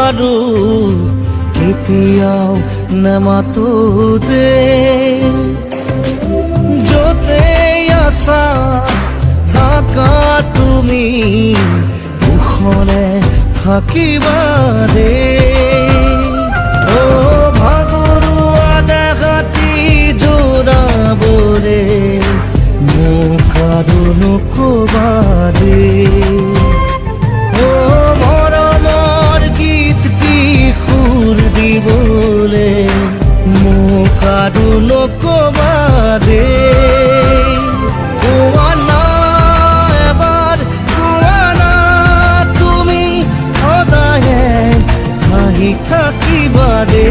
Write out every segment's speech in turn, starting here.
বাৰু কেতিয়াও নেমাতো দে য'তে আছা থাকা তুমি কুশলে থাকিবা দে ও ভাগৰুৱা দেহাতি জোৰাবৰে মোক আৰু নকবা দে ও মৰমৰ গীতটি সুৰ দিবলে মোক আৰু নকবা দে থাকিবা দে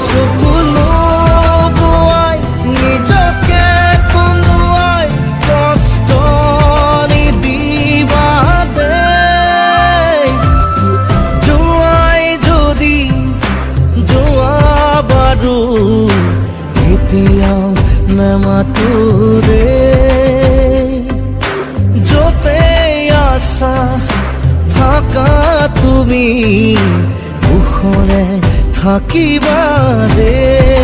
চকুলো বোৱাই নিজকে কন্দুৱাই কষ্ট নিদিবা দে যোৱাই যদি যোৱা বাৰু এতিয়াও নেমাতো দে য'তে আছা থাকা তুমি কুশলে থাকিবা দে